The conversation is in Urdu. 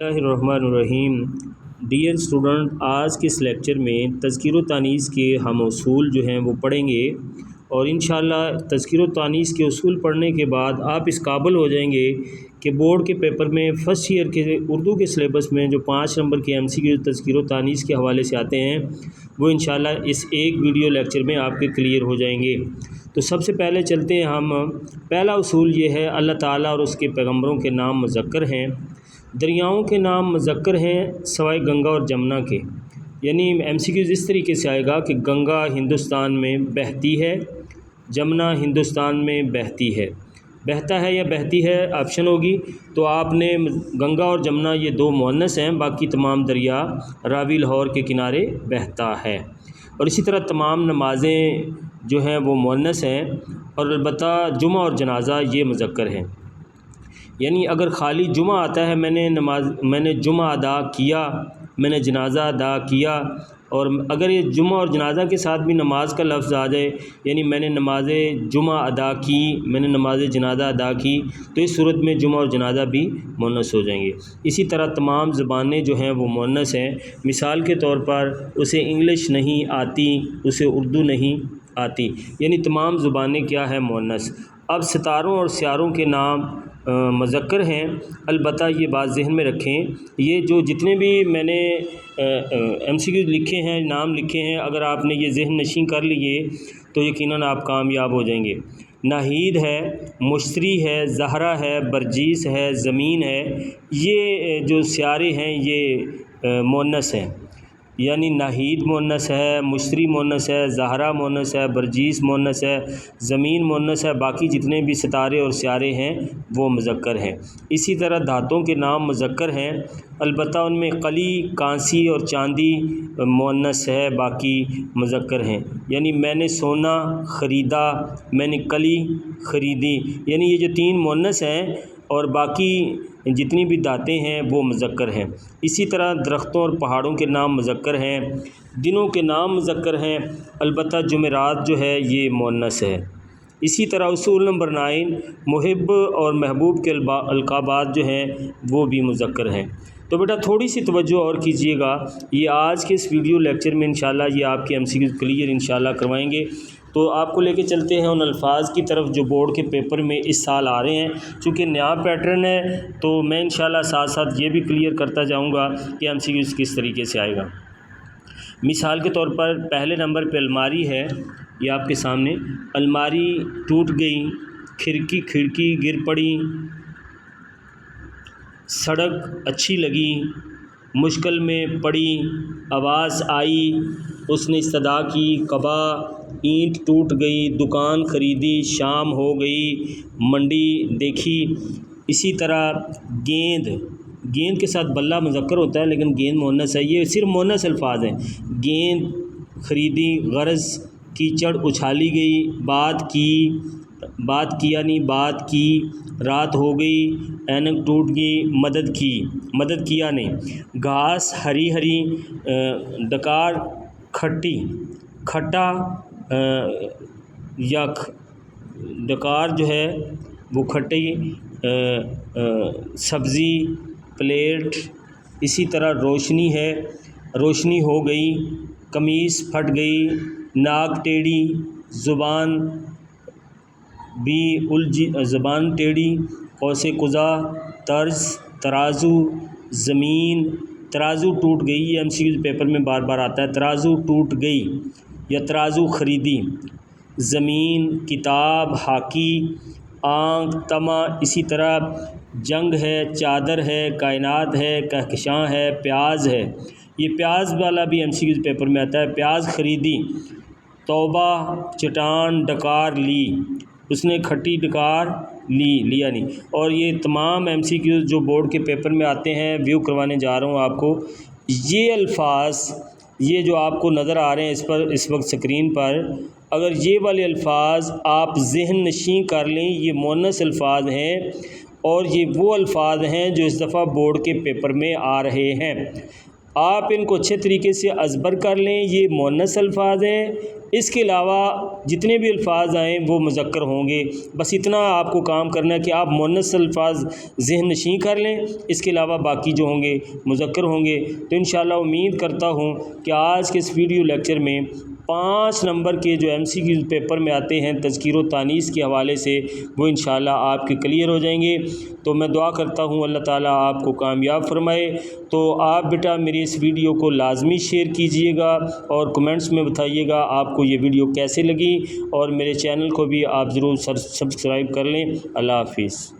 اللہ الرحمن الرحیم۔ ڈیئر اسٹوڈنٹ، آج کے اس لیکچر میں تذکیر و تانیث کے ہم اصول جو ہیں وہ پڑھیں گے، اور انشاءاللہ تذکیر و تانیث کے اصول پڑھنے کے بعد آپ اس قابل ہو جائیں گے کہ بورڈ کے پیپر میں فرسٹ ایئر کے اردو کے سلیبس میں جو 5 نمبر کے ایم سی کیو تذکیر و تانیث کے حوالے سے آتے ہیں وہ انشاءاللہ اس ایک ویڈیو لیکچر میں آپ کے کلیئر ہو جائیں گے۔ تو سب سے پہلے چلتے ہیں ہم، پہلا اصول یہ ہے اللہ تعالیٰ اور اس کے پیغمبروں کے نام مذکر ہیں، دریاؤں کے نام مذکر ہیں سوائے گنگا اور جمنا کے۔ یعنی ایم سی کیوز اس طریقے سے آئے گا کہ گنگا ہندوستان میں بہتی ہے، جمنا ہندوستان میں بہتی ہے، بہتا ہے یا بہتی ہے آپشن ہوگی، تو آپ نے گنگا اور جمنا یہ 2 مؤنث ہیں، باقی تمام دریا راوی لاہور کے کنارے بہتا ہے۔ اور اسی طرح تمام نمازیں جو ہیں وہ مؤنث ہیں، اور البتہ جمعہ اور جنازہ یہ مذکر ہیں۔ یعنی اگر خالی جمعہ آتا ہے، میں نے جمعہ ادا کیا، میں نے جنازہ ادا کیا، اور اگر یہ جمعہ اور جنازہ کے ساتھ بھی نماز کا لفظ آ جائے، یعنی میں نے نماز جمعہ ادا کی، میں نے نماز جنازہ ادا کی، تو اس صورت میں جمعہ اور جنازہ بھی مؤنث ہو جائیں گے۔ اسی طرح تمام زبانیں جو ہیں وہ مؤنث ہیں۔ مثال کے طور پر اسے انگلش نہیں آتی، اسے اردو نہیں آتی، یعنی تمام زبانیں کیا ہے؟ مؤنث۔ اب ستاروں اور سیاروں کے نام مذکر ہیں، البتہ یہ بات ذہن میں رکھیں، یہ جو جتنے بھی میں نے ایم سی کیو لکھے ہیں، نام لکھے ہیں، اگر آپ نے یہ ذہن نشین کر لیے تو یقیناً آپ کامیاب ہو جائیں گے۔ ناہید ہے، مشتری ہے، زہرہ ہے، برجیس ہے، زمین ہے، یہ جو سیارے ہیں یہ مؤنث ہیں۔ یعنی ناہید مؤنث ہے، مشتری مؤنث ہے، زہرہ مؤنث ہے، برجیس مؤنث ہے، زمین مؤنث ہے، باقی جتنے بھی ستارے اور سیارے ہیں وہ مذکر ہیں۔ اسی طرح دھاتوں کے نام مذکر ہیں، البتہ ان میں قلی، کانسی اور چاندی مؤنث ہے، باقی مذکر ہیں۔ یعنی میں نے سونا خریدا، میں نے کلی خریدی، یعنی یہ جو 3 مؤنث ہیں اور باقی جتنی بھی دھاتیں ہیں وہ مذکر ہیں۔ اسی طرح درختوں اور پہاڑوں کے نام مذکر ہیں، دنوں کے نام مذکر ہیں، البتہ جمعرات جو ہے یہ مؤنث ہے۔ اسی طرح اصول نمبر 9، محب اور محبوب کے القابات جو ہیں وہ بھی مذکر ہیں۔ تو بیٹا تھوڑی سی توجہ اور کیجئے گا، یہ آج کے اس ویڈیو لیکچر میں انشاءاللہ یہ آپ کے ایم سی کیو کلیئر انشاءاللہ کروائیں گے۔ تو آپ کو لے کے چلتے ہیں ان الفاظ کی طرف جو بورڈ کے پیپر میں اس سال آ رہے ہیں۔ چونکہ نیا پیٹرن ہے تو میں انشاءاللہ ساتھ ساتھ یہ بھی کلیئر کرتا جاؤں گا کہ ایم سی کیو کس طریقے سے آئے گا۔ مثال کے طور پر پہلے نمبر پہ الماری ہے، یہ آپ کے سامنے، الماری ٹوٹ گئی، کھڑکی گر پڑی، سڑک اچھی لگی، مشکل میں پڑی، آواز آئی، اس نے استدعا کی، قبا، اینٹ ٹوٹ گئی، دکان خریدی، شام ہو گئی، منڈی دیکھی۔ اسی طرح گیند کے ساتھ بلہ مذکر ہوتا ہے لیکن گیند مؤنث ہے، یہ صرف مؤنث الفاظ ہیں۔ گیند خریدی، غرض کیچڑ اچھالی گئی، بات کی، رات ہو گئی، اینک ٹوٹ گئی، مدد کیا نے، گھاس ہری، ڈکار کھٹا، ڈکار جو ہے وہ کھٹی، سبزی، پلیٹ۔ اسی طرح روشنی ہے، روشنی ہو گئی، قمیص پھٹ گئی، ناک ٹیڑھی، زبان ٹیڑھی، قوس قزح، طرز، ترازو، زمین، ترازو ٹوٹ گئی، یہ ایم سی کیو پیپر میں بار بار آتا ہے، ترازو ٹوٹ گئی یا ترازو خریدی، زمین، کتاب، ہاکی، آنکھ، طمع۔ اسی طرح جنگ ہے، چادر ہے، کائنات ہے، کہکشاں ہے، پیاز ہے، یہ پیاز والا بھی ایم سی کیو پیپر میں آتا ہے، پیاز خریدی، توبہ، چٹان، ڈکار لی، اس نے کھٹی ڈکار لیا نہیں۔ اور یہ تمام ایم سی کیوز جو بورڈ کے پیپر میں آتے ہیں ویو کروانے جا رہا ہوں آپ کو، یہ الفاظ یہ جو آپ کو نظر آ رہے ہیں اس وقت سکرین پر، اگر یہ والے الفاظ آپ ذہن نشین کر لیں، یہ مؤنث الفاظ ہیں اور یہ وہ الفاظ ہیں جو اس دفعہ بورڈ کے پیپر میں آ رہے ہیں۔ آپ ان کو اچھے طریقے سے ازبر کر لیں۔ یہ مؤنث الفاظ ہیں، اس کے علاوہ جتنے بھی الفاظ آئیں وہ مذکر ہوں گے۔ بس اتنا آپ کو کام کرنا ہے کہ آپ مؤنث الفاظ ذہن نشین کر لیں، اس کے علاوہ باقی جو ہوں گے مذکر ہوں گے۔ تو انشاءاللہ امید کرتا ہوں کہ آج کے اس ویڈیو لیکچر میں 5 نمبر کے جو MCQ پیپر میں آتے ہیں تذکیر و تانیث کے حوالے سے وہ انشاءاللہ آپ کے کلیئر ہو جائیں گے۔ تو میں دعا کرتا ہوں اللہ تعالیٰ آپ کو کامیاب فرمائے۔ تو آپ بیٹا میری اس ویڈیو کو لازمی شیئر کیجئے گا اور کمنٹس میں بتائیے گا آپ کو یہ ویڈیو کیسے لگی، اور میرے چینل کو بھی آپ ضرور سبسکرائب کر لیں۔ اللہ حافظ۔